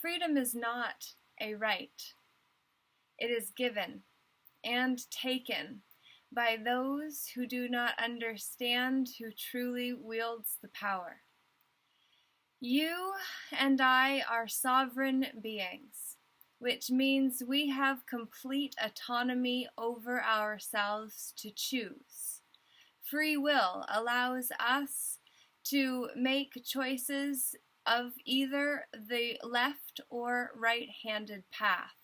freedom is not a right. It is given and taken by those who do not understand who truly wields the power. You and I are sovereign beings, which means we have complete autonomy over ourselves to choose. Free will allows us to make choices of either the left or right-handed path,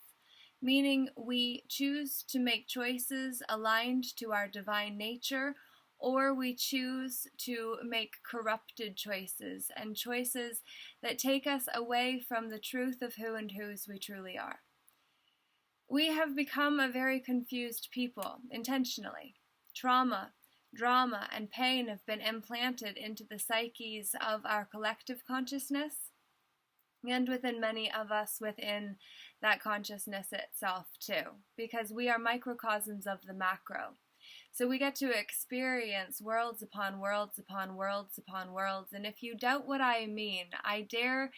meaning we choose to make choices aligned to our divine nature, or we choose to make corrupted choices and choices that take us away from the truth of who and whose we truly are. We have become a very confused people, intentionally. Trauma, drama, and pain have been implanted into the psyches of our collective consciousness, and within many of us within that consciousness itself too, because we are microcosms of the macro. So we get to experience worlds upon worlds upon worlds upon worlds, and if you doubt what I mean, I dare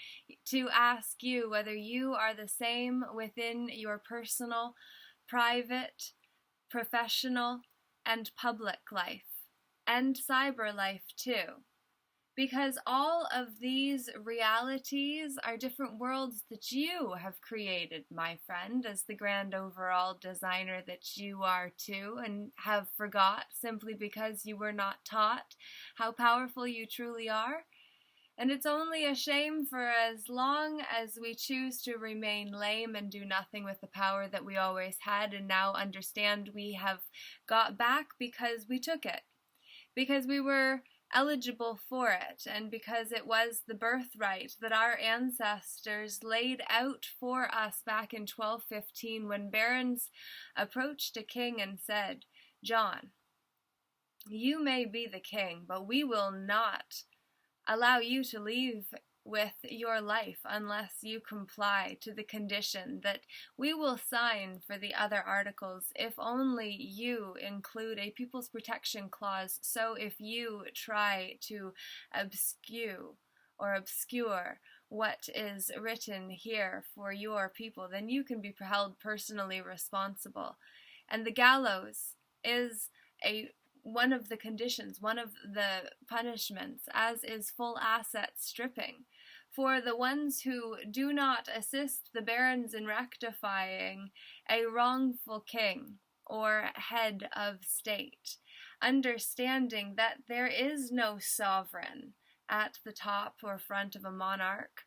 to ask you whether you are the same within your personal, private, professional, and public life, and cyber life too. Because all of these realities are different worlds that you have created, my friend, as the grand overall designer that you are too, and have forgot simply because you were not taught how powerful you truly are. And it's only a shame for as long as we choose to remain lame and do nothing with the power that we always had and now understand we have got back because we took it. Because we were eligible for it, and because it was the birthright that our ancestors laid out for us back in 1215 when barons approached a king and said, "John, you may be the king, but we will not allow you to leave with your life unless you comply to the condition that we will sign for the other articles if only you include a People's Protection Clause, so if you try to obscure what is written here for your people, then you can be held personally responsible." And the gallows is one of the conditions, one of the punishments, as is full asset stripping, for the ones who do not assist the barons in rectifying a wrongful king or head of state, understanding that there is no sovereign at the top or front of a monarch,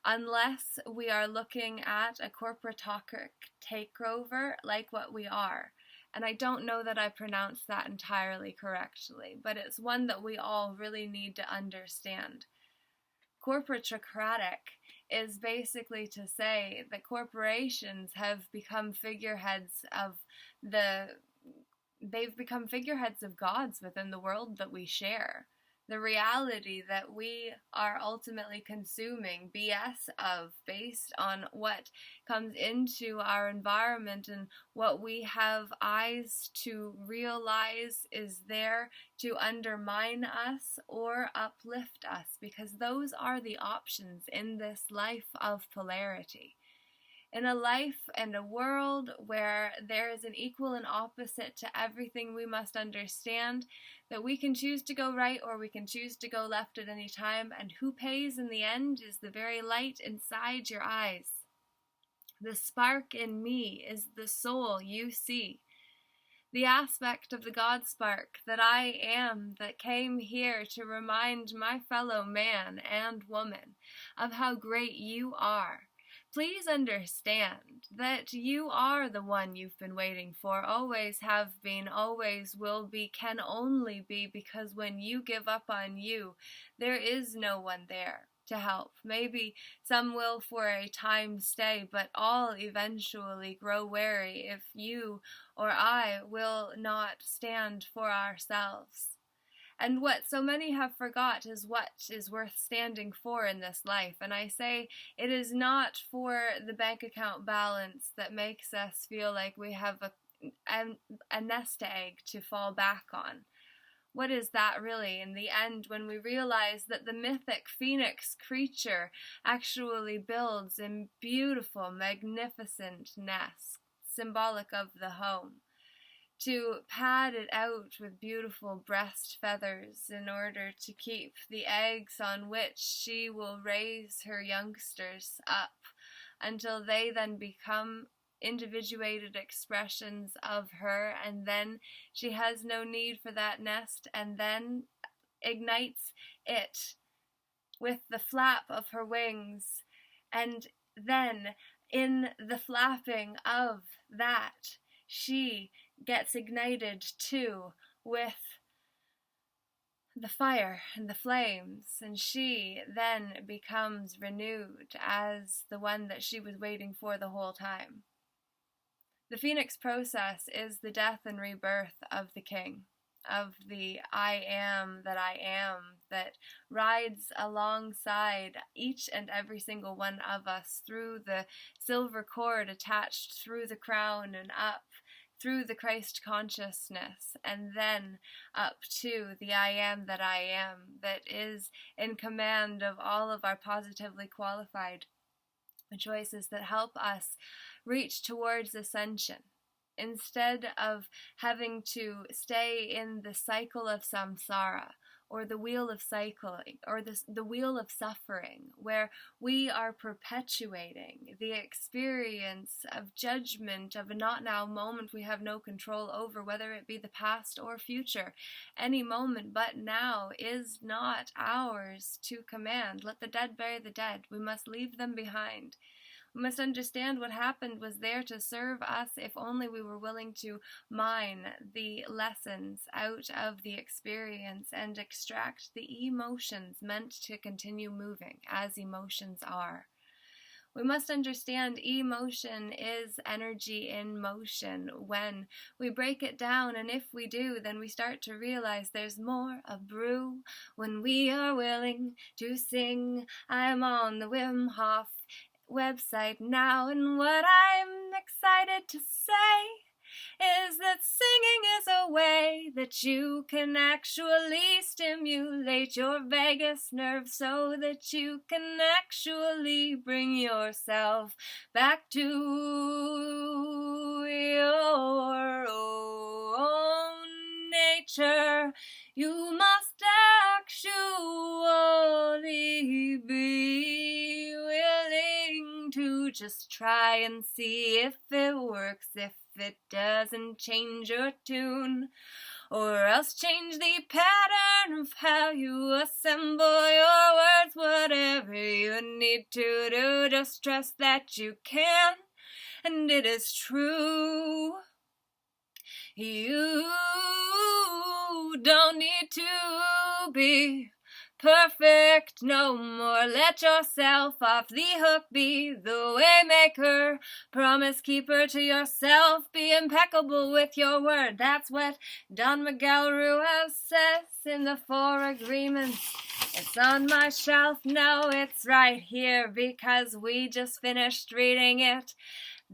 unless we are looking at a corporatocratic takeover like what we are. And I don't know that I pronounced that entirely correctly, but it's one that we all really need to understand. Corporatocratic is basically to say that corporations have become figureheads of gods within the world that we share. The reality that we are ultimately consuming BS of based on what comes into our environment and what we have eyes to realize is there to undermine us or uplift us, because those are the options in this life of polarity. In a life and a world where there is an equal and opposite to everything, we must understand that we can choose to go right or we can choose to go left at any time, and who pays in the end is the very light inside your eyes. The spark in me is the soul you see. The aspect of the God spark that I am, that came here to remind my fellow man and woman of how great you are. Please understand that you are the one you've been waiting for, always have been, always will be, can only be, because when you give up on you, there is no one there to help. Maybe some will for a time stay, but all eventually grow weary if you or I will not stand for ourselves. And what so many have forgot is what is worth standing for in this life. And I say it is not for the bank account balance that makes us feel like we have a nest egg to fall back on. What is that really in the end, when we realize that the mythic phoenix creature actually builds a beautiful, magnificent nest, symbolic of the home, to pad it out with beautiful breast feathers in order to keep the eggs on which she will raise her youngsters up until they then become individuated expressions of her, and then she has no need for that nest, and then ignites it with the flap of her wings, and then in the flapping of that she gets ignited too with the fire and the flames, and she then becomes renewed as the one that she was waiting for the whole time. The phoenix process is the death and rebirth of the king, of the I am that rides alongside each and every single one of us through the silver cord attached through the crown and up through the Christ consciousness, and then up to the I am that is in command of all of our positively qualified choices that help us reach towards ascension, instead of having to stay in the cycle of samsara, or the wheel of cycling, or the wheel of suffering, where we are perpetuating the experience of judgment of a not now moment we have no control over, whether it be the past or future. Any moment but now is not ours to command. Let the dead bury the dead. We must leave them behind. We must understand what happened was there to serve us if only we were willing to mine the lessons out of the experience and extract the emotions meant to continue moving as emotions are. We must understand emotion is energy in motion when we break it down, and if we do, then we start to realize there's more a brew when we are willing to sing. I'm on the Wim Hof website now, and what I'm excited to say is that singing is a way that you can actually stimulate your vagus nerve so that you can actually bring yourself back to your own nature. You must actually be willing to just try and see if it works, if it doesn't change your tune, or else change the pattern of how you assemble your words. Whatever you need to do, just trust that you can, and it is true. You don't need to be perfect no more. Let yourself off the hook. Be the way maker, promise keeper to yourself. Be impeccable with your word. That's what Don Miguel Ruiz says in the 4 Agreements. It's on my shelf. No, it's right here because we just finished reading it.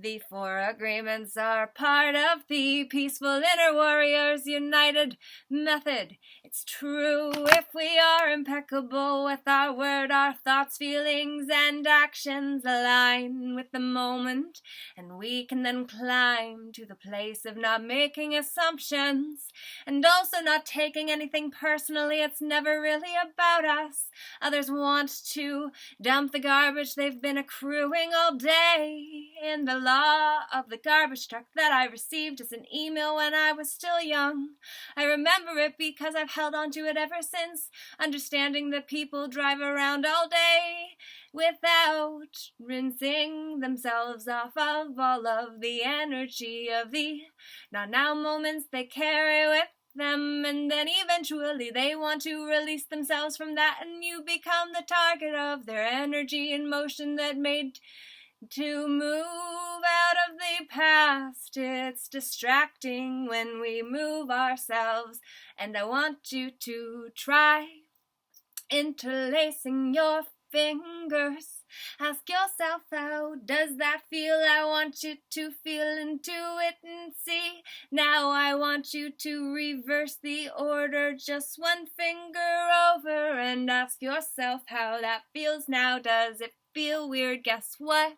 The 4 Agreements are part of the Peaceful Inner Warriors United method. It's true if we are impeccable with our word, our thoughts, feelings, and actions align with the moment, and we can then climb to the place of not making assumptions and also not taking anything personally. It's never really about us. Others want to dump the garbage they've been accruing all day in the law of the garbage truck that I received as an email when I was still young. I remember it because I've held on to it ever since, understanding that people drive around all day without rinsing themselves off of all of the energy of the not now moments they carry with them, and then eventually they want to release themselves from that, and you become the target of their energy in motion that made to move out of the past. It's distracting when we move ourselves, and I want you to try interlacing your fingers Ask yourself, how does that feel? I want you to feel into it and see. Now I want you to reverse the order, just one finger over, and ask yourself how that feels now. Does it feel weird? Guess what?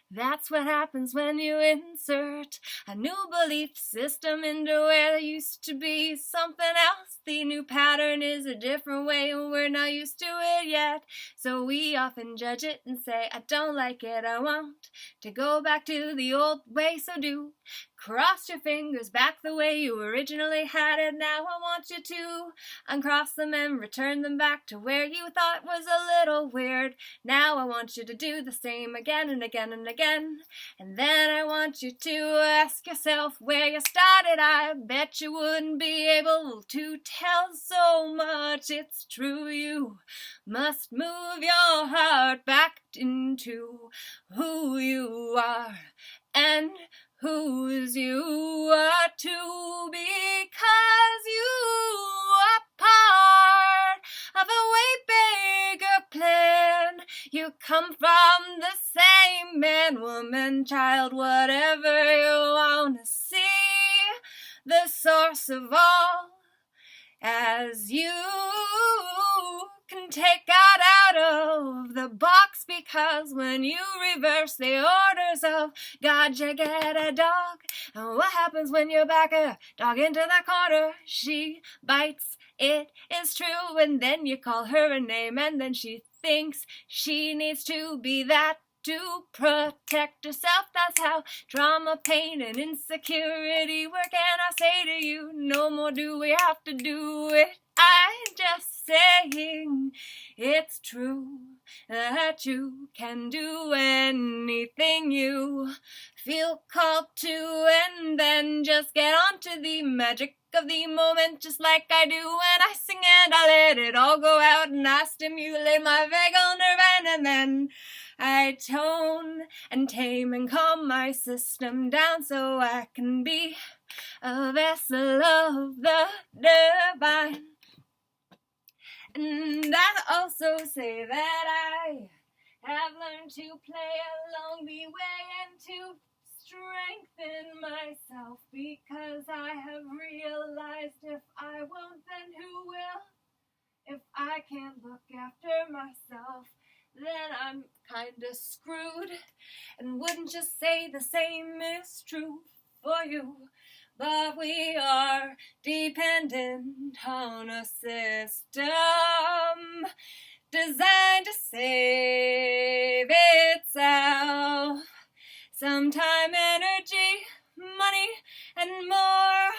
That's what happens when you insert a new belief system into where there used to be something else. The new pattern is a different way and we're not used to it yet. So we often judge it and say, I don't like it, I want to go back to the old way. So do cross your fingers back the way you originally had it. Now I want you to uncross them and return them back to where you thought was a little weird. Now I want you to do the same again and again and again. And then I want you to ask yourself where you started. I bet you wouldn't be able to tell so much. It's true, you must move your heart back into who you are and whose you are to, because you are part of a way bigger plan. You come from the same man, woman, child, whatever you want to see, the source of all. As you can take God out of the box, because when you reverse the orders of God, you get a dog. And what happens when you back a dog into the corner? She bites, it is true, and then you call her a name, and then she thinks she needs to be that to protect herself. That's how trauma, pain, and insecurity work. And I say to you, no more do we have to do it. I'm just saying it's true that you can do anything you feel called to, and then just get on to the magic of the moment, just like I do when I sing and I let it all go out and I stimulate my vagal nerve, and then I tone and tame and calm my system down so I can be a vessel of the divine. And I also say that I have learned to play along the way and to strengthen myself, because I have realized if I won't, then who will? If I can't look after myself, then I'm kinda screwed. And wouldn't you say the same is true for you? But we are dependent on a system designed to save itself. Sometime energy, money, and more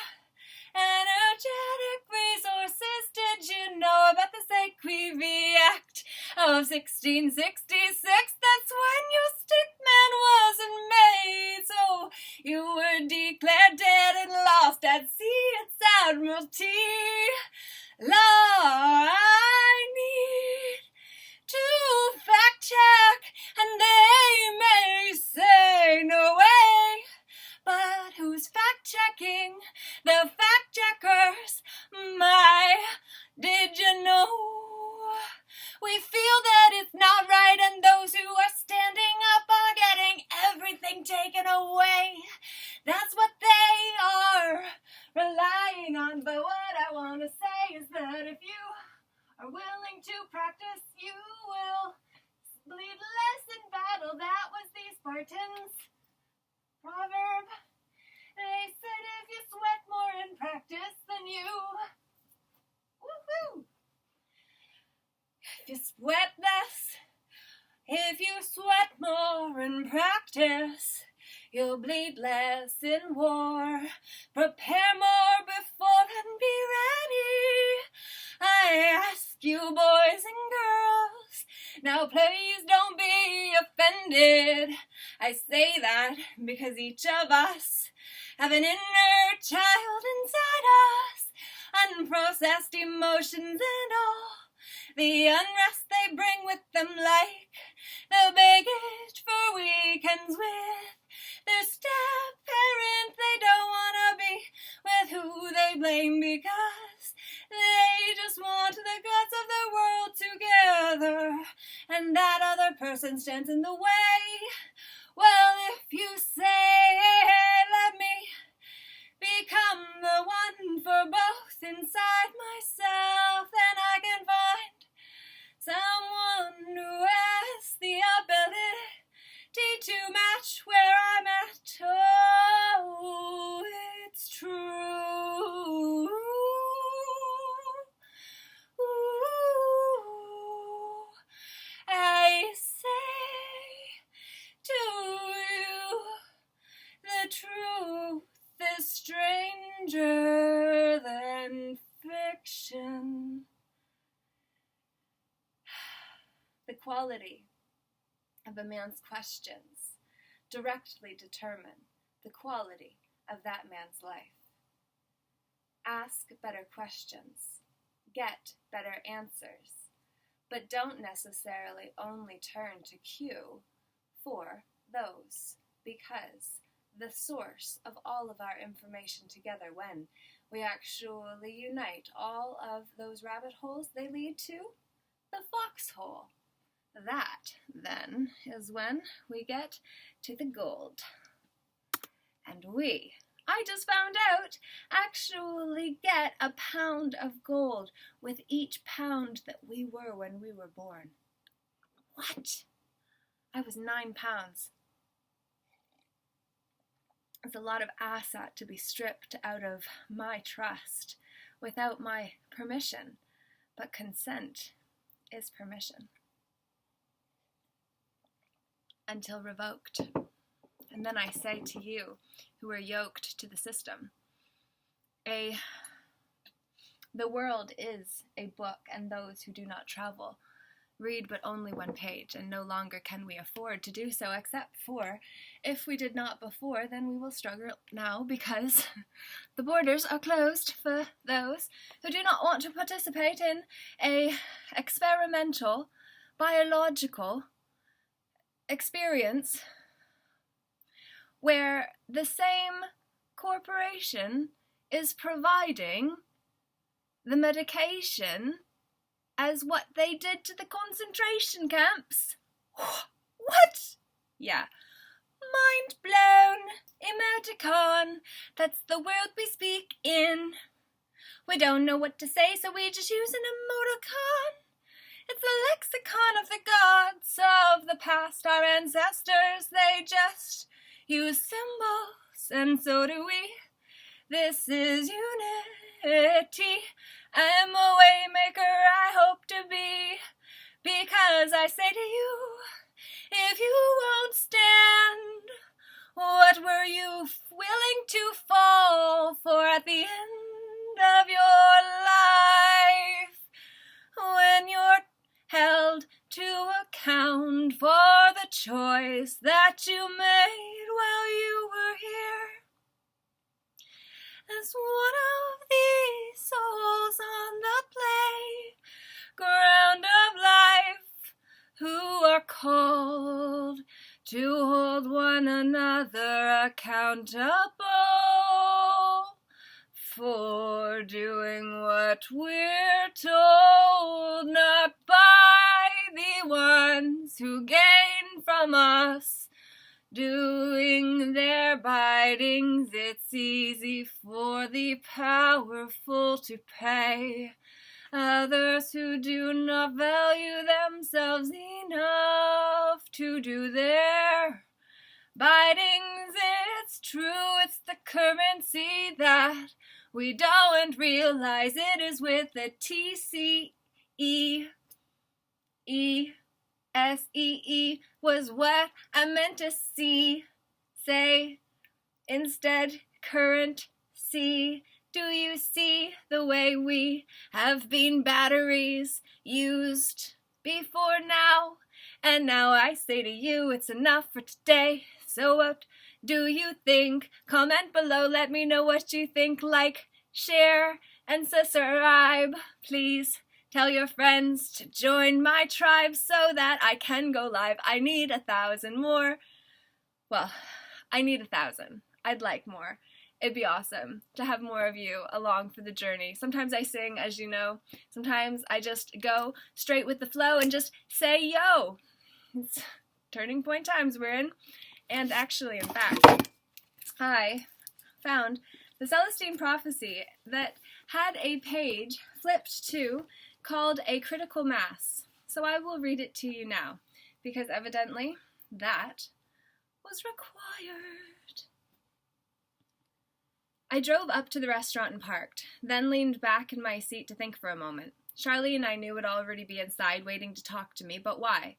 energetic resources. Did you know about the Sequivi Act of 1666? That's when your stickman wasn't made, so you were declared dead and lost at sea. It's Admiralty law. I need to fact check, and they may say no way, but who's fact checking? The fact checkers. Did you know? We feel that it's not right, and those who are standing up are getting everything taken away. That's what they are relying on. But what I want to say is that if you are willing to practice, you will bleed less in battle. That was the Spartans' proverb. They said if you sweat more in practice, then you, woohoo! If you sweat less, if you sweat more in practice, you'll bleed less in war. Prepare more before and be ready. I ask you, boys and girls, now please don't be offended. I say that because each of us have an inner child inside us, unprocessed emotions and all the unrest they bring with them, like the baggage for weekends with their step parent. They don't want to be with who they blame, because They just want the gods of the world together, and that other person stands in the way. Well, if you say, let me become the one for both inside myself, then I can find someone who has the ability to match where I'm at. Oh, it's true. Ooh, I say to you, the truth is stranger than fiction. The quality of a man's questions directly determine the quality of that man's life. Ask better questions, get better answers, but don't necessarily only turn to Q for those, because the source of all of our information together, when we actually unite all of those rabbit holes, they lead to the foxhole. That, then, is when we get to the gold. And I just found out, actually get a pound of gold with each pound that we were when we were born. What? I was 9 pounds. It's a lot of asset to be stripped out of my trust without my permission, but consent is permission. Until revoked. And then I say to you, who are yoked to the system, the world is a book, and those who do not travel read but only one page, and no longer can we afford to do so, except for, if we did not before, then we will struggle now, because the borders are closed for those who do not want to participate in a experimental, biological experience where the same corporation is providing the medication as what they did to the concentration camps. What? Yeah. Mind blown. Emoticon. That's the world we speak in. We don't know what to say, so we just use an emoticon. It's a lexicon of the gods of the past, our ancestors. They just use symbols, and so do we. This is unity. I am a waymaker, I hope to be, because I say to you, if you won't stand, what were you willing to fall for at the end of your life, when you're held to account for the choice that you made while you were here? As one of these souls on the playground of life, who are called to hold one another accountable for doing what we're told, not by the ones who gain from us doing their bitings. It's easy for the powerful to pay others who do not value themselves enough to do their bitings. It's true, it's the currency that we don't realize. It is with the TCEESEE was what I meant to say instead, currency. Do you see the way we have been batteries used before now? And now I say to you, it's enough for today. So what do you think? Comment below, let me know what you think. Like, share, and subscribe. Please tell your friends to join my tribe so that I can go live. I need 1,000 more. Well, I need 1,000. I'd like more. It'd be awesome to have more of you along for the journey. Sometimes I sing, as you know. Sometimes I just go straight with the flow and just say yo. It's turning point times we're in. And actually, in fact, I found the Celestine Prophecy that had a page flipped to called A Critical Mass. So I will read it to you now, because evidently that was required. I drove up to the restaurant and parked, then leaned back in my seat to think for a moment. Charlene, I knew, would already be inside waiting to talk to me, but why?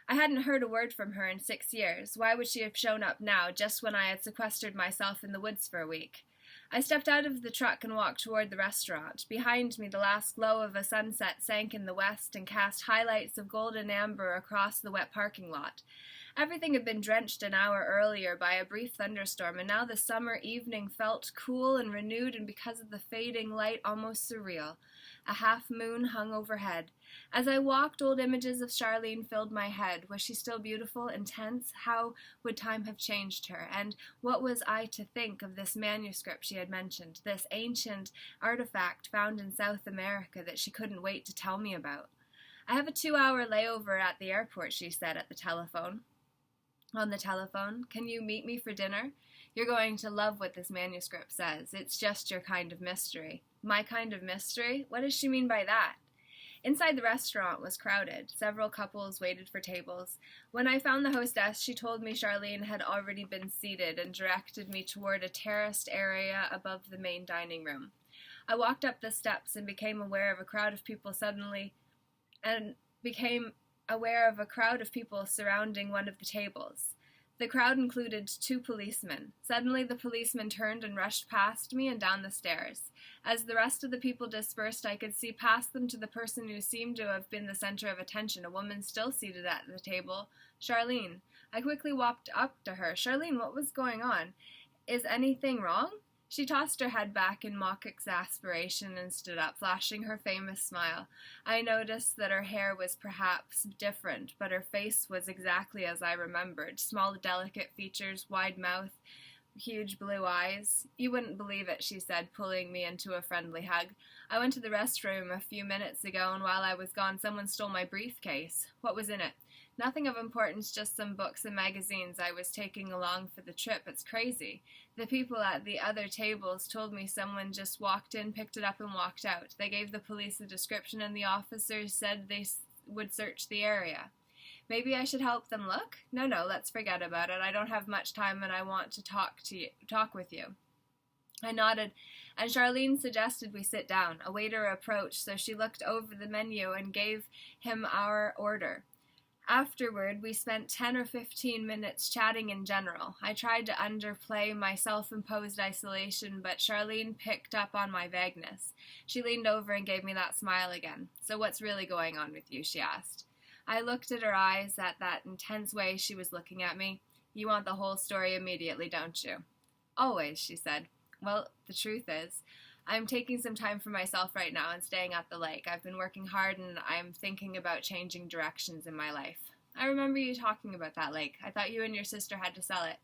I hadn't heard a word from her in 6 years. Why would she have shown up now, just when I had sequestered myself in the woods for a week? I stepped out of the truck and walked toward the restaurant. Behind me, the last glow of a sunset sank in the west and cast highlights of golden amber across the wet parking lot. Everything had been drenched an hour earlier by a brief thunderstorm, and now the summer evening felt cool and renewed, and because of the fading light, almost surreal. A half-moon hung overhead. As I walked, old images of Charlene filled my head. Was she still beautiful, intense? How would time have changed her? And what was I to think of this manuscript she had mentioned, this ancient artifact found in South America that she couldn't wait to tell me about? I have a 2-hour layover at the airport, she said at the telephone. On the telephone, can you meet me for dinner? You're going to love what this manuscript says. It's just your kind of mystery. My kind of mystery? What does she mean by that? Inside the restaurant was crowded. Several couples waited for tables. When I found the hostess, she told me Charlene had already been seated and directed me toward a terraced area above the main dining room. I walked up the steps and became aware of a crowd of people surrounding one of the tables. The crowd included 2 policemen. Suddenly the policeman turned and rushed past me and down the stairs. As the rest of the people dispersed, I could see past them to the person who seemed to have been the center of attention, a woman still seated at the table, Charlene. I quickly walked up to her. Charlene, what was going on? Is anything wrong? She tossed her head back in mock exasperation and stood up, flashing her famous smile. I noticed that her hair was perhaps different, but her face was exactly as I remembered. Small, delicate features, wide mouth, huge blue eyes. You wouldn't believe it, she said, pulling me into a friendly hug. I went to the restroom a few minutes ago, and while I was gone, someone stole my briefcase. What was in it? Nothing of importance, just some books and magazines I was taking along for the trip. It's crazy. The people at the other tables told me someone just walked in, picked it up, and walked out. They gave the police a description, and the officers said they would search the area. Maybe I should help them look? No, let's forget about it. I don't have much time, and I want to talk with you. I nodded, and Charlene suggested we sit down. A waiter approached, so she looked over the menu and gave him our order. Afterward, we spent 10 or 15 minutes chatting in general. I tried to underplay my self-imposed isolation, but Charlene picked up on my vagueness. She leaned over and gave me that smile again. So what's really going on with you, she asked. I looked at her eyes, at that intense way she was looking at me. You want the whole story immediately, don't you? Always, she said. Well, the truth is, I'm taking some time for myself right now and staying at the lake. I've been working hard, and I'm thinking about changing directions in my life. I remember you talking about that lake. I thought you and your sister had to sell it.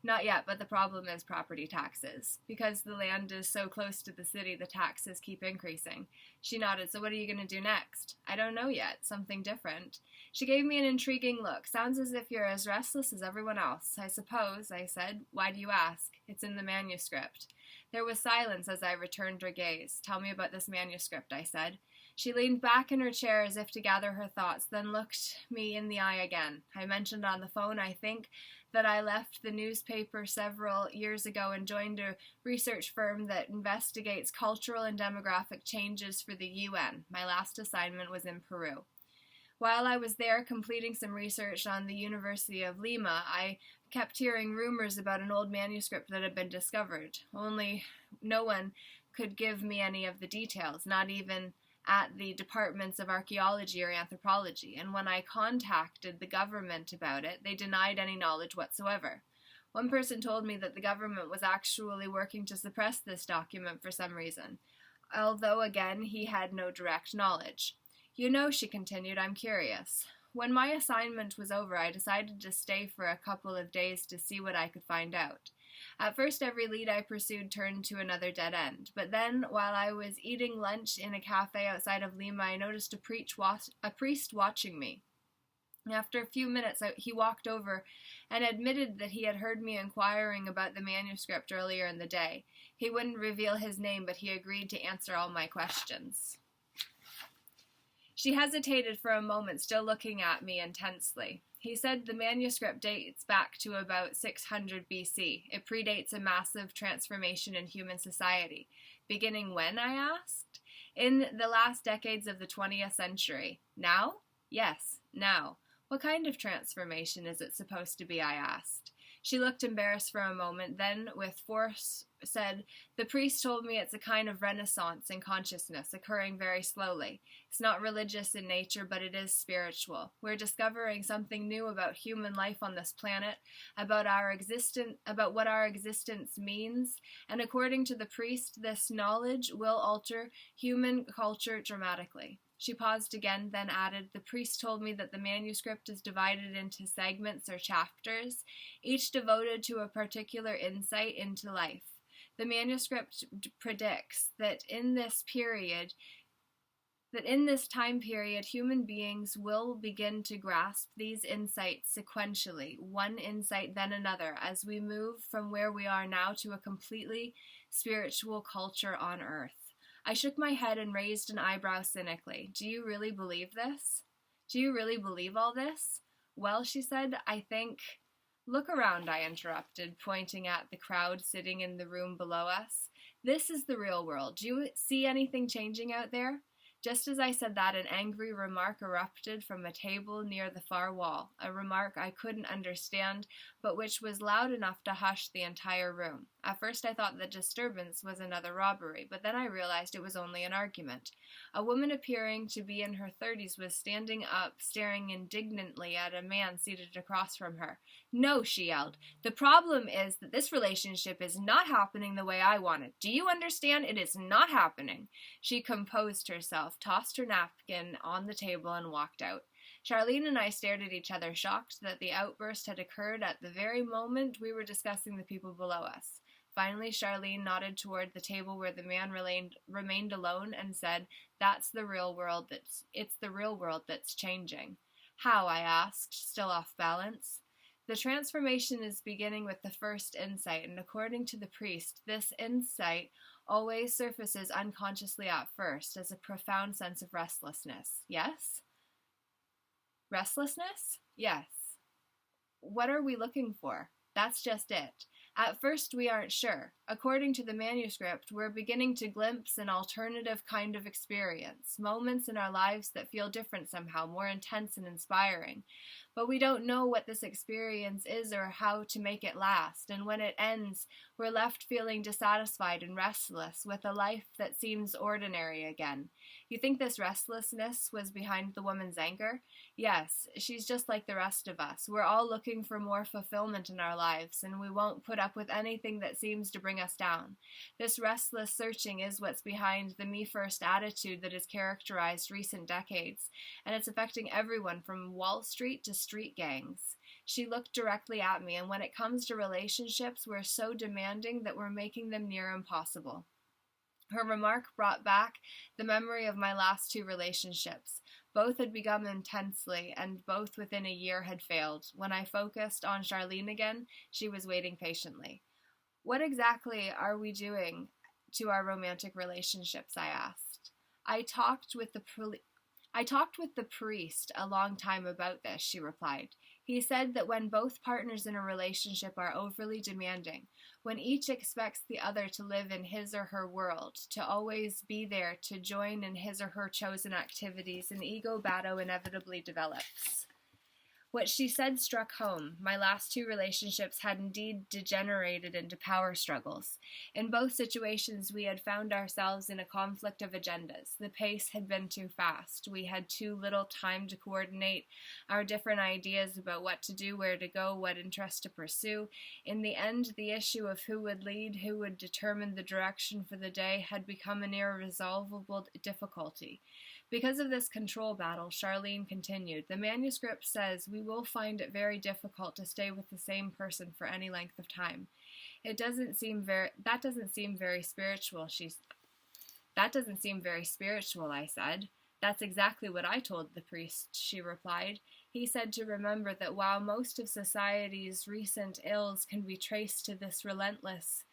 Not yet, but the problem is property taxes. Because the land is so close to the city, the taxes keep increasing. She nodded. So what are you going to do next? I don't know yet. Something different. She gave me an intriguing look. Sounds as if you're as restless as everyone else. I suppose, I said. Why do you ask? It's in the manuscript. There was silence as I returned her gaze. Tell me about this manuscript, I said. She leaned back in her chair as if to gather her thoughts, then looked me in the eye again. I mentioned on the phone, I think, that I left the newspaper several years ago and joined a research firm that investigates cultural and demographic changes for the UN. My last assignment was in Peru. While I was there completing some research on the University of Lima, I kept hearing rumors about an old manuscript that had been discovered. Only no one could give me any of the details, not even at the departments of archaeology or anthropology, and when I contacted the government about it, they denied any knowledge whatsoever. One person told me that the government was actually working to suppress this document for some reason, although again he had no direct knowledge. You know, she continued, I'm curious. When my assignment was over, I decided to stay for a couple of days to see what I could find out. At first, every lead I pursued turned to another dead end. But then, while I was eating lunch in a cafe outside of Lima, I noticed a priest watching me. After a few minutes, he walked over and admitted that he had heard me inquiring about the manuscript earlier in the day. He wouldn't reveal his name, but he agreed to answer all my questions. She hesitated for a moment, still looking at me intensely. He said the manuscript dates back to about 600 BC. It predates a massive transformation in human society. Beginning when, I asked? In the last decades of the 20th century. Now? Yes, now. What kind of transformation is it supposed to be, I asked. She looked embarrassed for a moment, then, with force, said, the priest told me it's a kind of renaissance in consciousness, occurring very slowly. It's not religious in nature, but it is spiritual. We're discovering something new about human life on this planet, about what our existence means, and according to the priest, this knowledge will alter human culture dramatically. She paused again, then added, the priest told me that the manuscript is divided into segments or chapters, each devoted to a particular insight into life. The manuscript predicts that in this time period, human beings will begin to grasp these insights sequentially, one insight then another, as we move from where we are now to a completely spiritual culture on Earth. I shook my head and raised an eyebrow cynically. Do you really believe this? Do you really believe all this? Well, she said, I think... Look around, I interrupted, pointing at the crowd sitting in the room below us. This is the real world. Do you see anything changing out there? Just as I said that, an angry remark erupted from a table near the far wall, a remark I couldn't understand, but which was loud enough to hush the entire room. At first I thought the disturbance was another robbery, but then I realized it was only an argument. A woman appearing to be in her 30s was standing up, staring indignantly at a man seated across from her. No, she yelled. The problem is that this relationship is not happening the way I want it. Do you understand? It is not happening. She composed herself, tossed her napkin on the table, and walked out. Charlene and I stared at each other, shocked that the outburst had occurred at the very moment we were discussing the people below us. Finally, Charlene nodded toward the table where the man remained alone and said, it's the real world that's changing. How? I asked, still off balance. The transformation is beginning with the first insight, and according to the priest, this insight always surfaces unconsciously at first as a profound sense of restlessness. Yes? Restlessness? Yes. What are we looking for? That's just it. At first, we aren't sure. According to the manuscript, we're beginning to glimpse an alternative kind of experience, moments in our lives that feel different somehow, more intense and inspiring. But we don't know what this experience is or how to make it last, and when it ends, we're left feeling dissatisfied and restless with a life that seems ordinary again. You think this restlessness was behind the woman's anger? Yes, she's just like the rest of us. We're all looking for more fulfillment in our lives, and we won't put up with anything that seems to bring us down. This restless searching is what's behind the me-first attitude that has characterized recent decades, and it's affecting everyone from Wall Street to street gangs. She looked directly at me, and when it comes to relationships, we're so demanding that we're making them near impossible. Her remark brought back the memory of my last two relationships. Both had begun intensely, and both within a year had failed. When I focused on Charlene again, she was waiting patiently. What exactly are we doing to our romantic relationships? I asked. I talked with the priest a long time about this, she replied. He said that when both partners in a relationship are overly demanding, when each expects the other to live in his or her world, to always be there to join in his or her chosen activities, an ego battle inevitably develops. What she said struck home. My last two relationships had indeed degenerated into power struggles. In both situations, we had found ourselves in a conflict of agendas. The pace had been too fast. We had too little time to coordinate our different ideas about what to do, where to go, what interests to pursue. In the end, the issue of who would lead, who would determine the direction for the day, had become an irresolvable difficulty. Because of this control battle, Charlene continued, the manuscript says we will find it very difficult to stay with the same person for any length of time. That doesn't seem very spiritual, That doesn't seem very spiritual, I said. That's exactly what I told the priest, she replied. He said to remember that while most of society's recent ills can be traced to this relentlessness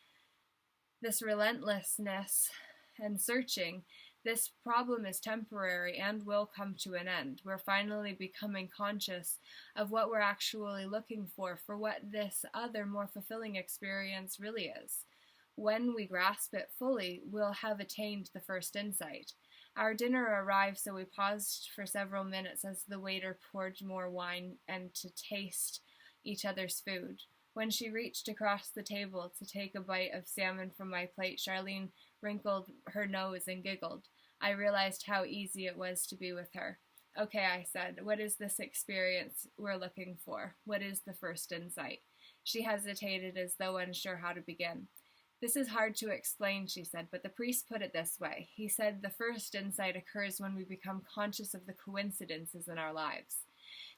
and searching, this problem is temporary and will come to an end. We're finally becoming conscious of what we're actually looking for what this other, more fulfilling experience really is. When we grasp it fully, we'll have attained the first insight. Our dinner arrived, so we paused for several minutes as the waiter poured more wine and to taste each other's food. When she reached across the table to take a bite of salmon from my plate, Charlene wrinkled her nose and giggled. I realized how easy it was to be with her. Okay, I said, what is this experience we're looking for? What is the first insight? She hesitated as though unsure how to begin. This is hard to explain, she said, but the priest put it this way. He said the first insight occurs when we become conscious of the coincidences in our lives.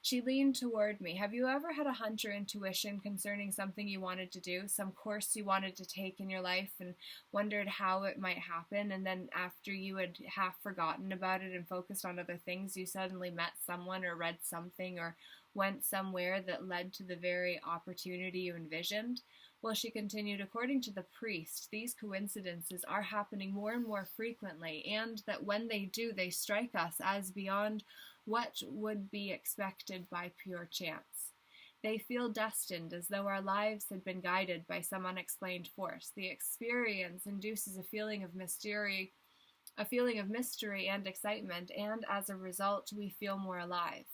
She leaned toward me. Have you ever had a hunch or intuition concerning something you wanted to do, some course you wanted to take in your life and wondered how it might happen, and then after you had half forgotten about it and focused on other things, you suddenly met someone or read something or went somewhere that led to the very opportunity you envisioned? Well, she continued, according to the priest, these coincidences are happening more and more frequently, and that when they do, they strike us as beyond what would be expected by pure chance. They feel destined, as though our lives had been guided by some unexplained force. The experience induces a feeling of mystery and excitement, and as a result, we feel more alive.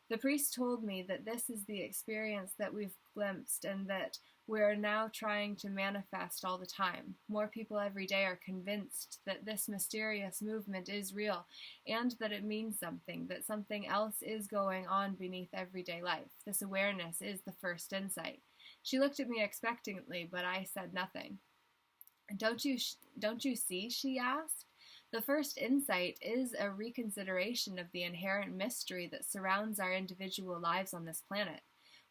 The priest told me that this is the experience that we've glimpsed and that we're now trying to manifest all the time. More people every day are convinced that this mysterious movement is real and that it means something, that something else is going on beneath everyday life. This awareness is the first insight. She looked at me expectantly, but I said nothing. Don't you see, she asked? The first insight is a reconsideration of the inherent mystery that surrounds our individual lives on this planet.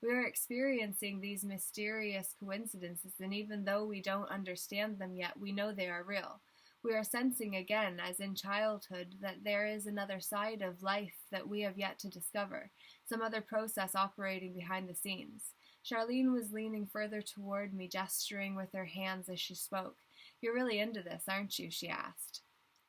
We are experiencing these mysterious coincidences, and even though we don't understand them yet, we know they are real. We are sensing again, as in childhood, that there is another side of life that we have yet to discover, some other process operating behind the scenes. Charlene was leaning further toward me, gesturing with her hands as she spoke. You're really into this, aren't you? She asked.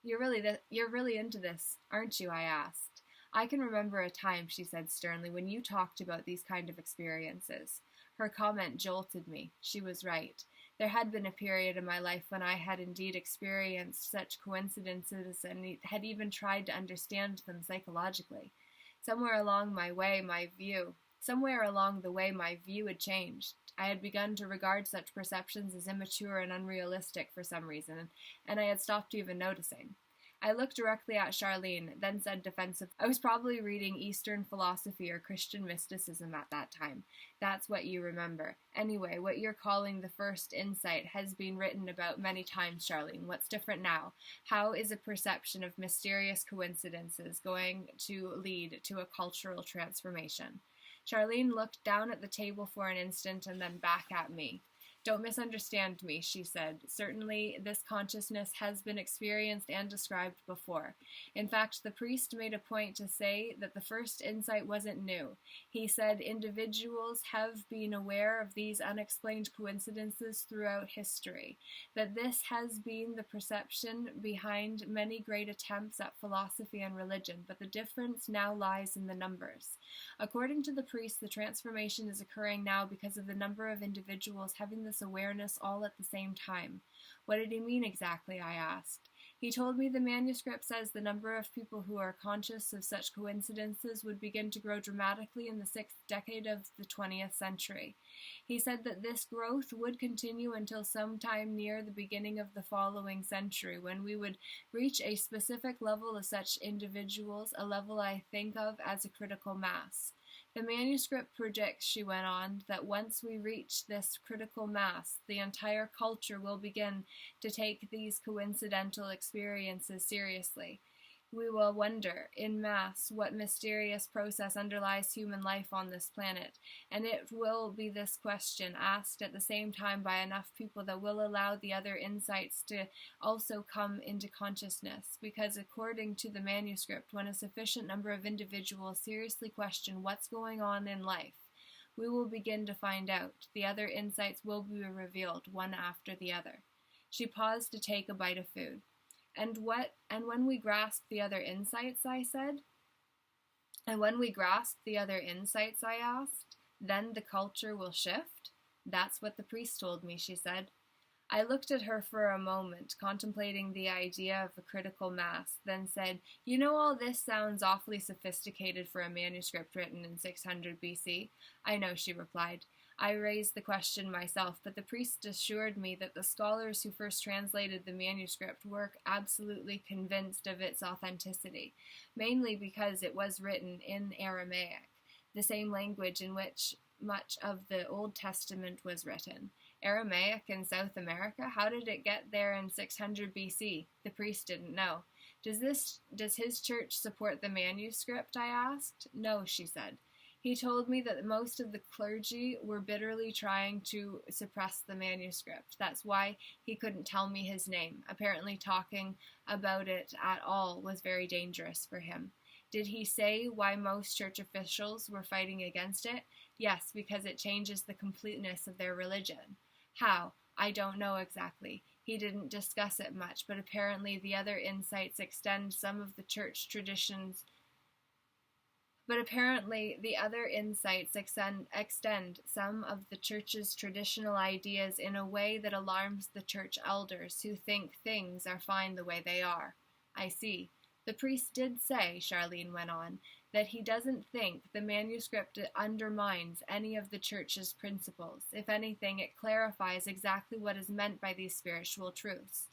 You're really into this, aren't you? I asked. I can remember a time, she said sternly, when you talked about these kind of experiences. Her comment jolted me. She was right. There had been a period in my life when I had indeed experienced such coincidences and had even tried to understand them psychologically. Somewhere along the way, my view had changed. I had begun to regard such perceptions as immature and unrealistic for some reason, and I had stopped even noticing. I looked directly at Charlene, then said defensively, I was probably reading Eastern philosophy or Christian mysticism at that time. That's what you remember. Anyway, what you're calling the first insight has been written about many times, Charlene. What's different now? How is a perception of mysterious coincidences going to lead to a cultural transformation? Charlene looked down at the table for an instant and then back at me. Don't misunderstand me, she said. Certainly, this consciousness has been experienced and described before. In fact, the priest made a point to say that the first insight wasn't new. He said individuals have been aware of these unexplained coincidences throughout history, that this has been the perception behind many great attempts at philosophy and religion, but the difference now lies in the numbers. According to the priest, the transformation is occurring now because of the number of individuals having this awareness all at the same time. What did he mean exactly? I asked. He told me the manuscript says the number of people who are conscious of such coincidences would begin to grow dramatically in the 6th decade of the 20th century. He said that this growth would continue until sometime near the beginning of the following century, when we would reach a specific level of such individuals, a level I think of as a critical mass. The manuscript predicts, she went on, that once we reach this critical mass, the entire culture will begin to take these coincidental experiences seriously. We will wonder, en masse, what mysterious process underlies human life on this planet, and it will be this question, asked at the same time by enough people, that will allow the other insights to also come into consciousness, because according to the manuscript, when a sufficient number of individuals seriously question what's going on in life, we will begin to find out. The other insights will be revealed, one after the other. She paused to take a bite of food. And when we grasp the other insights, I said. And when we grasp the other insights, I asked, then the culture will shift? That's what the priest told me, she said. I looked at her for a moment, contemplating the idea of a critical mass, then said, "You know, all this sounds awfully sophisticated for a manuscript written in 600 BC. I know," she replied. I raised the question myself, but the priest assured me that the scholars who first translated the manuscript were absolutely convinced of its authenticity, mainly because it was written in Aramaic, the same language in which much of the Old Testament was written. Aramaic in South America? How did it get there in 600 BC? The priest didn't know. Does his church support the manuscript? I asked. No, she said. He told me that most of the clergy were bitterly trying to suppress the manuscript. That's why he couldn't tell me his name. Apparently talking about it at all was very dangerous for him. Did he say why most church officials were fighting against it? Yes, because it changes the completeness of their religion. How? I don't know exactly. He didn't discuss it much, but apparently the other insights extend some of the church traditions. Extend some of the church's traditional ideas in a way that alarms the church elders, who think things are fine the way they are. I see. The priest did say, Charlene went on, that he doesn't think the manuscript undermines any of the church's principles. If anything, it clarifies exactly what is meant by these spiritual truths.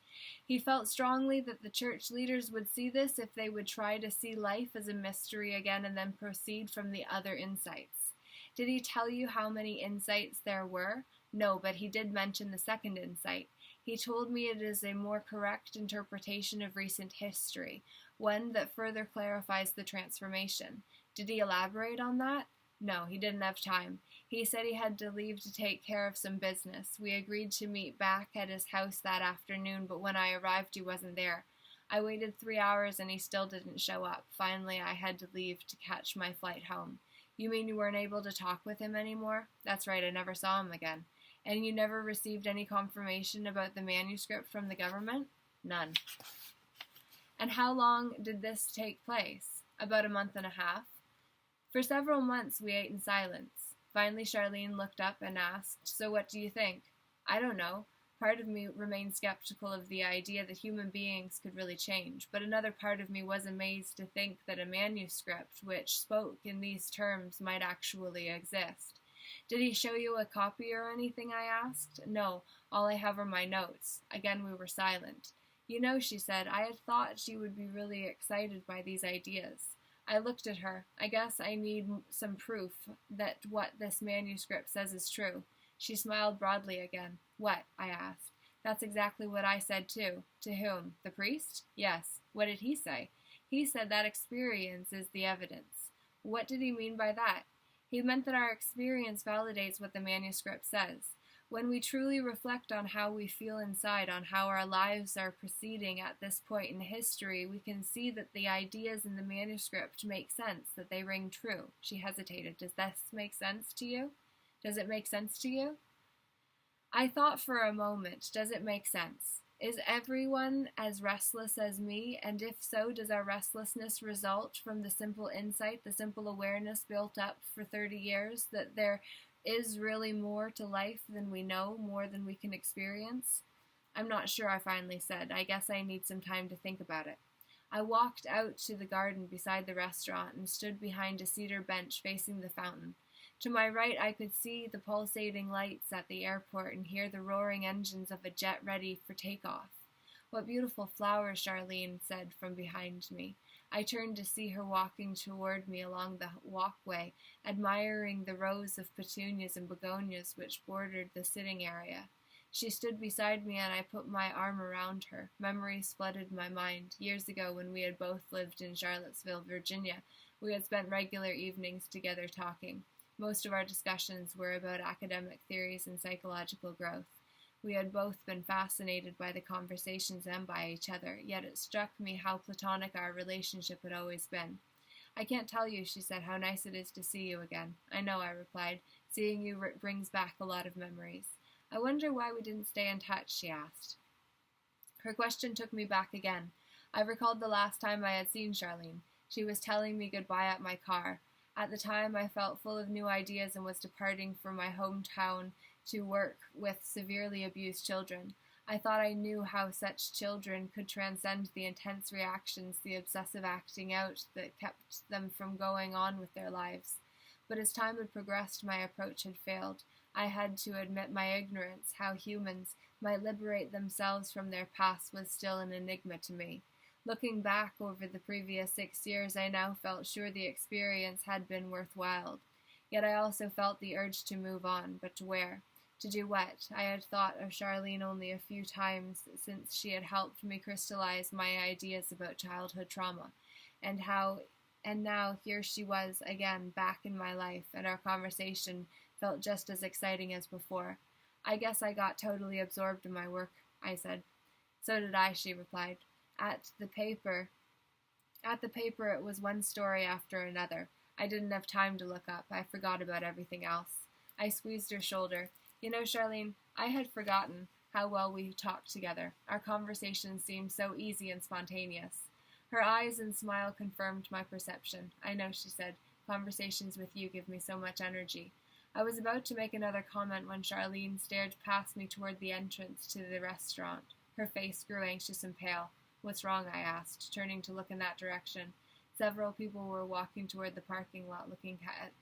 He felt strongly that the church leaders would see this if they would try to see life as a mystery again and then proceed from the other insights. Did he tell you how many insights there were? No, but he did mention the second insight. He told me it is a more correct interpretation of recent history, one that further clarifies the transformation. Did he elaborate on that? No, he didn't have time. He said he had to leave to take care of some business. We agreed to meet back at his house that afternoon, but when I arrived he wasn't there. I waited 3 hours and he still didn't show up. Finally, I had to leave to catch my flight home. You mean you weren't able to talk with him anymore? That's right, I never saw him again. And you never received any confirmation about the manuscript from the government? None. And how long did this take place? About a month and a half. For several months we ate in silence. Finally Charlene looked up and asked, "So what do you think?" I don't know. Part of me remained skeptical of the idea that human beings could really change, but another part of me was amazed to think that a manuscript which spoke in these terms might actually exist. Did he show you a copy or anything? I asked. No, all I have are my notes. Again we were silent. You know, she said, I had thought she would be really excited by these ideas. I looked at her. I guess I need some proof that what this manuscript says is true. She smiled broadly again. What? I asked. That's exactly what I said too. To whom? The priest? Yes. What did he say? He said that experience is the evidence. What did he mean by that? He meant that our experience validates what the manuscript says. When we truly reflect on how we feel inside, on how our lives are proceeding at this point in history, we can see that the ideas in the manuscript make sense, that they ring true. She hesitated. Does this make sense to you? Does it make sense to you? I thought for a moment. Does it make sense? Is everyone as restless as me? And if so, does our restlessness result from the simple insight, the simple awareness built up for 30 years, that there is really more to life than we know, more than we can experience? I'm not sure, I finally said. I guess I need some time to think about it. I walked out to the garden beside the restaurant and stood behind a cedar bench facing the fountain. To my right I could see the pulsating lights at the airport and hear the roaring engines of a jet ready for takeoff. What beautiful flowers, Charlene said from behind me. I turned to see her walking toward me along the walkway, admiring the rows of petunias and begonias which bordered the sitting area. She stood beside me, and I put my arm around her. Memories flooded my mind. Years ago, when we had both lived in Charlottesville, Virginia, we had spent regular evenings together talking. Most of our discussions were about academic theories and psychological growth. We had both been fascinated by the conversations and by each other, yet it struck me how platonic our relationship had always been. "I can't tell you," she said, "how nice it is to see you again." "I know," I replied. "Seeing you brings back a lot of memories." "I wonder why we didn't stay in touch," she asked. Her question took me back again. I recalled the last time I had seen Charlene. She was telling me goodbye at my car. At the time, I felt full of new ideas and was departing from my hometown to work with severely abused children. I thought I knew how such children could transcend the intense reactions, the obsessive acting out that kept them from going on with their lives. But as time had progressed, my approach had failed. I had to admit my ignorance. How humans might liberate themselves from their past was still an enigma to me. Looking back over the previous 6 years, I now felt sure the experience had been worthwhile. Yet I also felt the urge to move on, but to where? To do what? I had thought of Charlene only a few times since she had helped me crystallize my ideas about childhood trauma, and now here she was again, back in my life, and our conversation felt just as exciting as before. "I guess I got totally absorbed in my work," I said. "So did I," she replied. At the paper, it was one story after another. I didn't have time to look up. I forgot about everything else. I squeezed her shoulder. "You know, Charlene, I had forgotten how well we talked together. Our conversations seemed so easy and spontaneous." Her eyes and smile confirmed my perception. "I know," she said. "Conversations with you give me so much energy." I was about to make another comment when Charlene stared past me toward the entrance to the restaurant. Her face grew anxious and pale. "What's wrong?" I asked, turning to look in that direction. Several people were walking toward the parking lot,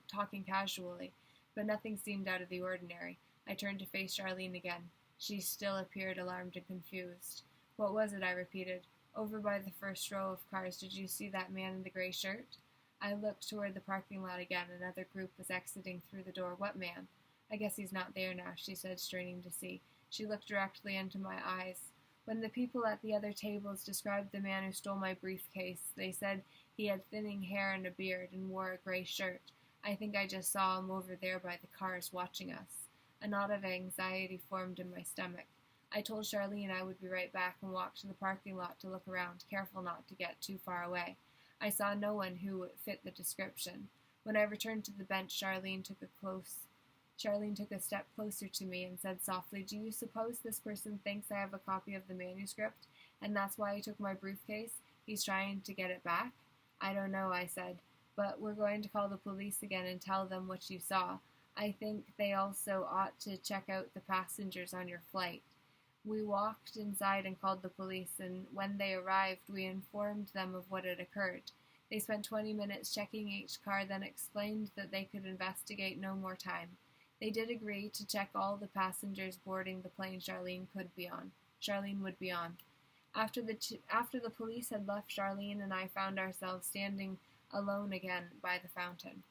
talking casually, but nothing seemed out of the ordinary. I turned to face Charlene again. She still appeared alarmed and confused. "What was it?" I repeated. "Over by the first row of cars. Did you see that man in the gray shirt?" I looked toward the parking lot again. Another group was exiting through the door. "What man?" "I guess he's not there now," she said, straining to see. She looked directly into my eyes. "When the people at the other tables described the man who stole my briefcase, they said he had thinning hair and a beard and wore a gray shirt. I think I just saw him over there by the cars watching us." A knot of anxiety formed in my stomach. I told Charlene I would be right back and walked to the parking lot to look around, careful not to get too far away. I saw no one who fit the description. When I returned to the bench, Charlene took a step closer to me and said softly, "Do you suppose this person thinks I have a copy of the manuscript, and that's why he took my briefcase? He's trying to get it back?" "I don't know," I said, "but we're going to call the police again and tell them what you saw. I think they also ought to check out the passengers on your flight." We walked inside and called the police, and when they arrived, we informed them of what had occurred. They spent 20 minutes checking each car, then explained that they could investigate no more time. They did agree to check all the passengers boarding the plane Charlene would be on. After the police had left, Charlene and I found ourselves standing alone again by the fountain.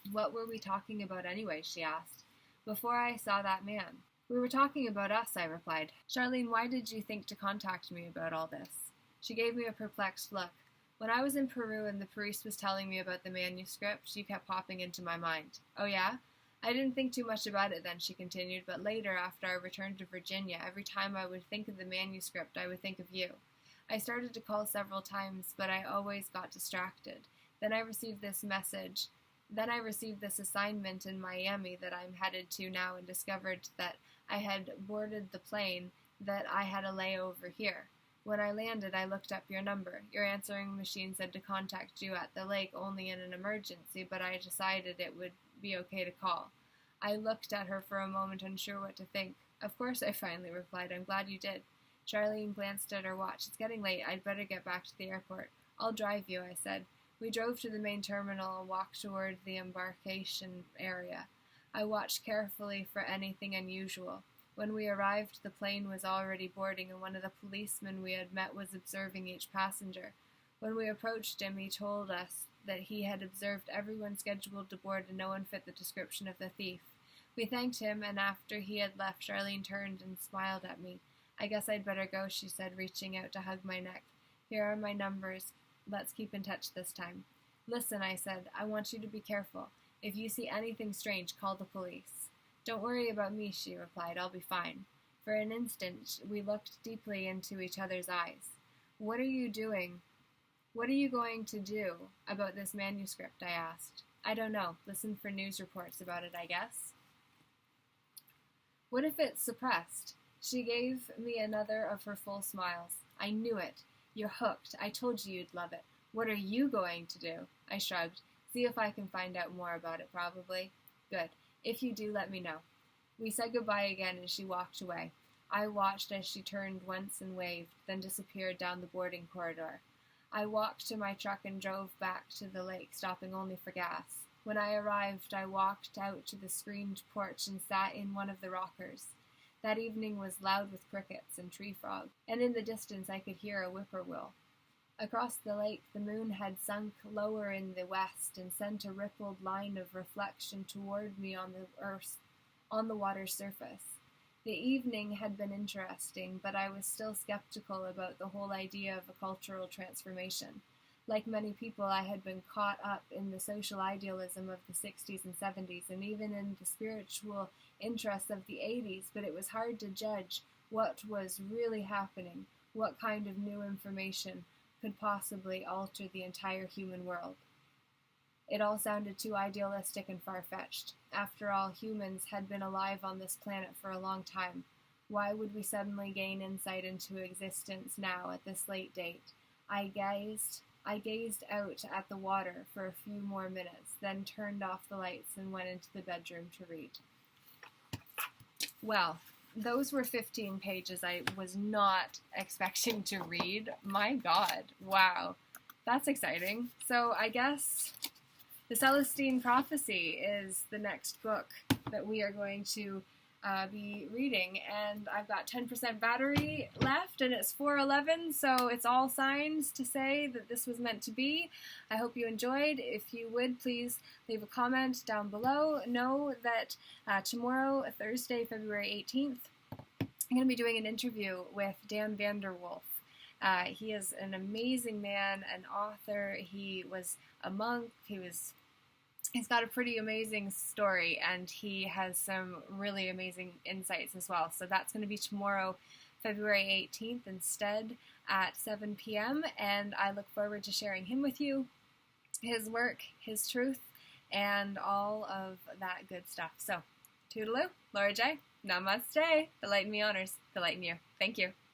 "What were we talking about anyway?" she asked. "Before I saw that man." "We were talking about us," I replied. "Charlene, why did you think to contact me about all this?" She gave me a perplexed look. "When I was in Peru and the priest was telling me about the manuscript, you kept popping into my mind." "Oh yeah? I didn't think too much about it then," she continued, "but later, after I returned to Virginia, every time I would think of the manuscript, I would think of you. I started to call several times, but I always got distracted. Then I received this assignment in Miami that I'm headed to now, and discovered that I had boarded the plane, that I had a layover here. When I landed, I looked up your number. Your answering machine said to contact you at the lake only in an emergency, but I decided it would be okay to call." I looked at her for a moment, unsure what to think. "Of course," I finally replied. "I'm glad you did." Charlene glanced at her watch. "It's getting late. I'd better get back to the airport." "I'll drive you," I said. We drove to the main terminal and walked toward the embarkation area. I watched carefully for anything unusual. When we arrived, the plane was already boarding, and one of the policemen we had met was observing each passenger. When we approached him, he told us that he had observed everyone scheduled to board and no one fit the description of the thief. We thanked him, and after he had left, Charlene turned and smiled at me. I guess I'd better go, she said, reaching out to hug my neck. Here are my numbers. Let's keep in touch this time. Listen, I said, I want you to be careful. If you see anything strange, call the police. Don't worry about me, she replied. I'll be fine. For an instant, we looked deeply into each other's eyes. What are you doing? What are you going to do about this manuscript? I asked. I don't know. Listen for news reports about it, I guess. What if it's suppressed? She gave me another of her full smiles. I knew it. You're hooked. I told you you'd love it. What are you going to do? I shrugged. See if I can find out more about it, probably. Good. If you do, let me know. We said goodbye again, and she walked away. I watched as she turned once and waved, then disappeared down the boarding corridor. I walked to my truck and drove back to the lake, stopping only for gas. When I arrived, I walked out to the screened porch and sat in one of the rockers. That evening was loud with crickets and tree frogs, and in the distance I could hear a whippoorwill. Across the lake, the moon had sunk lower in the west and sent a rippled line of reflection toward me on the water's surface. The evening had been interesting, but I was still skeptical about the whole idea of a cultural transformation. Like many people, I had been caught up in the social idealism of the 60s and 70s, and even in the spiritual interests of the 80s, but it was hard to judge what was really happening, what kind of new information could possibly alter the entire human world. It all sounded too idealistic and far-fetched. After all, humans had been alive on this planet for a long time. Why would we suddenly gain insight into existence now at this late date? I gazed out at the water for a few more minutes, then turned off the lights and went into the bedroom to read. Well, those were 15 pages I was not expecting to read. My God, wow, that's exciting. So I guess the Celestine Prophecy is the next book that we are going to be reading, and I've got 10% battery left, and it's 4:11, so it's all signs to say that this was meant to be. I hope you enjoyed. If you would, please leave a comment down below. Know that tomorrow, Thursday, February 18th, I'm going to be doing an interview with Dan Vanderwolf. He is an amazing man, an author. He was a monk. He's got a pretty amazing story, and he has some really amazing insights as well. So that's going to be tomorrow, February 18th instead at 7 p.m. And I look forward to sharing him with you, his work, his truth, and all of that good stuff. So, toodaloo, Laura J. Namaste. The light in me honors the light in you. Thank you.